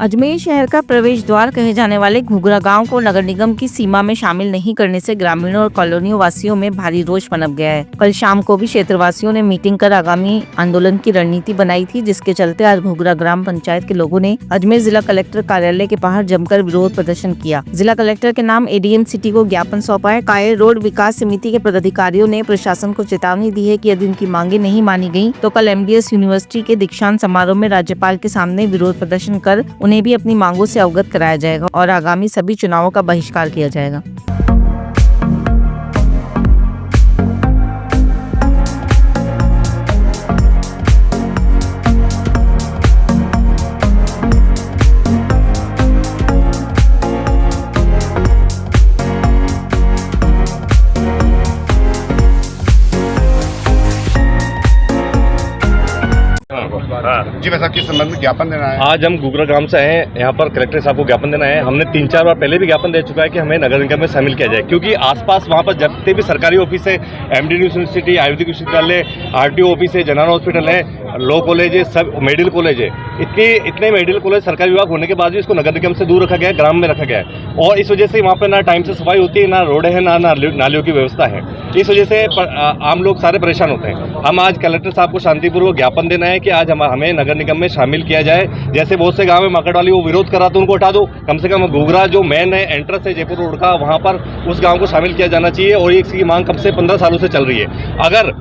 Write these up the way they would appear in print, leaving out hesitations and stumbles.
अजमेर शहर का प्रवेश द्वार कहे जाने वाले घुघरा गांव को नगर निगम की सीमा में शामिल नहीं करने से ग्रामीणों और कॉलोनियों वासियों में भारी रोष पनप गया है। कल शाम को भी क्षेत्रवासियों ने मीटिंग कर आगामी आंदोलन की रणनीति बनाई थी, जिसके चलते आज घुघरा ग्राम पंचायत के लोगों ने अजमेर जिला कलेक्टर कार्यालय के बाहर जमकर विरोध प्रदर्शन किया। जिला कलेक्टर के नाम एडीएम सिटी को ज्ञापन सौंपा है। कायर रोड विकास समिति के पदाधिकारियों ने प्रशासन को चेतावनी दी है कि यदि उनकी मांगे नहीं मानी गयी तो कल एमडीएस यूनिवर्सिटी के दीक्षांत समारोह में राज्यपाल के सामने विरोध प्रदर्शन कर उन्हें भी अपनी मांगों से अवगत कराया जाएगा और आगामी सभी चुनावों का बहिष्कार किया जाएगा। जी वैसा किस संबंध में ज्ञापन देना है? आज हम घुघरा ग्राम से आए हैं, यहाँ पर कलेक्टर साहब को ज्ञापन देना है। हमने 3-4 बार पहले भी ज्ञापन दे चुका है कि हमें नगर निगम में शामिल किया जाए, क्योंकि आसपास वहाँ पर जितने भी सरकारी ऑफिस है, एमडी यूनिवर्सिटी, आयुर्वेदिक विश्वविद्यालय, आरटीओ ऑफिस है, जनरल हॉस्पिटल है, लॉ कॉलेज है, सब मेडिकल कॉलेज है, इतने मेडिकल कॉलेज सरकारी विभाग होने के बाद भी इसको नगर निगम से दूर रखा गया है, ग्राम में रखा गया है। और इस वजह से वहाँ पर ना टाइम से सफाई होती है, ना रोड है, ना नालियों की व्यवस्था है। इस वजह से आम लोग सारे परेशान होते हैं। हम आज कलेक्टर साहब को शांतिपूर्वक ज्ञापन देना है कि आज हमें नगर निगम में शामिल किया जाए। जैसे बहुत से गांव में मार्केटवाली वो विरोध कर रहा था, उनको हटा दो। कम से कम घुघरा जो मेन है, एंट्रेंस है जयपुर रोड का, वहाँ पर उस गाँव को शामिल किया जाना चाहिए। और इसकी मांग कम से 15 सालों से चल रही है। अगर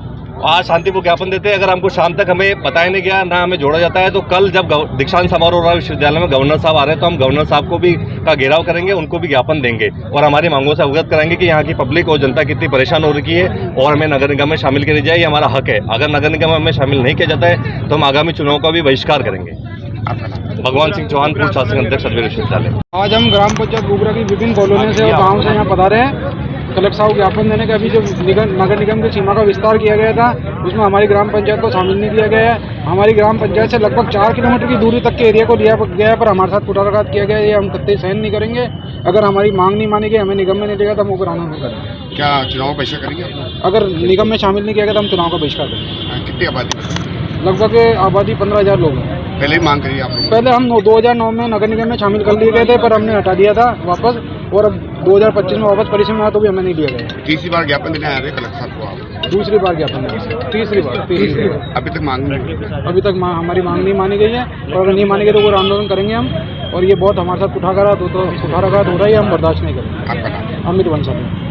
आज शांतिपूर्वक ज्ञापन देते हैं, अगर हमको शाम तक हमें बताया नहीं गया, ना हमें जोड़ा जाता है, तो कल जब दीक्षांत समारोह हो रहा है विश्वविद्यालय में, गवर्नर साहब आ रहे हैं, तो हम गवर्नर साहब को भी का घेराव करेंगे, उनको भी ज्ञापन देंगे और हमारी मांगों से अवगत कराएंगे कि यहाँ की पब्लिक और जनता कितनी परेशान हो रही है और हमें नगर निगम में शामिल किया जाए। ये हमारा हक है। अगर नगर निगम में हमें शामिल नहीं किया जाता है तो हम आगामी चुनाव का भी बहिष्कार करेंगे। भगवान सिंह चौहान, पूर्व शासक अध्यक्ष अजमेर विश्वविद्यालय। आज हम ग्राम पंचायत घुघरा की विभिन्न कॉलोनियों से और गाँव से यहाँ पधारे हैं कलेक्टर साहब ज्ञापन देने का। अभी जो नगर निगम की सीमा का विस्तार किया गया था, उसमें हमारी ग्राम पंचायत को शामिल नहीं किया गया है। हमारी ग्राम पंचायत से लगभग 4 किलोमीटर की दूरी तक के एरिया को लिया गया है, पर हमारे साथ कुटाघात किया गया है। ये हम कतई सहन नहीं करेंगे। अगर हमारी मांग नहीं मानी गई, हमें निगम में नहीं लेगा तो हम ऊपर आंदोलन करेंगे। क्या चुनाव का बहिष्कार करेंगे? अगर निगम में शामिल नहीं किया गया तो हम चुनाव का बहिष्कार करेंगे। कितनी आबादी? लगभग आबादी 15,000 लोग हैं। पहले ही मांग करिए आप लोग? पहले हम 2009 में नगर निगम में शामिल कर लिए गए थे, पर हमने हटा दिया था वापस, और अब 2025 में वापस परिसर में आया तो भी हमें नहीं दिया गया। तीसरी बार ज्ञापन देने आ रहे कलेक्टर साहब को आप? दूसरी बार ज्ञापन देना। तीसरी बार। अभी तक मांग नहीं? अभी तक हमारी मांग नहीं मानी गई है, और अगर नहीं मानी गई तो वो आंदोलन करेंगे हम। और ये बहुत हमारे साथ कुठाघात हो रहा है, हम बर्दाश्त नहीं करेंगे। आपका नाम? अमित बंसल।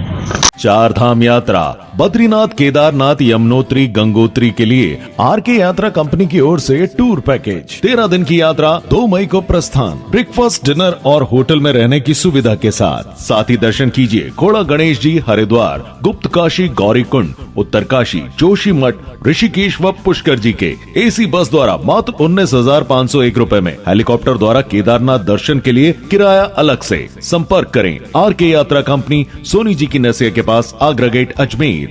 4 धाम यात्रा बद्रीनाथ, केदारनाथ, यमुनोत्री, गंगोत्री के लिए आरके यात्रा कंपनी की ओर से टूर पैकेज। 13 दिन की यात्रा, 2 मई को प्रस्थान। ब्रेकफास्ट, डिनर और होटल में रहने की सुविधा के साथ ही दर्शन कीजिए खोड़ा गणेश जी, हरिद्वार, गुप्त काशी, गौरी कुंड, उत्तर काशी, जोशी मठ, ऋषिकेश व पुष्कर जी के। एसी बस द्वारा मात्र 19,501 रुपए में। हेलीकॉप्टर द्वारा केदारनाथ दर्शन के लिए किराया अलग से। संपर्क करें आरके यात्रा कंपनी, सोनी जी की नसिया के पास, आगरा गेट, अजमेर।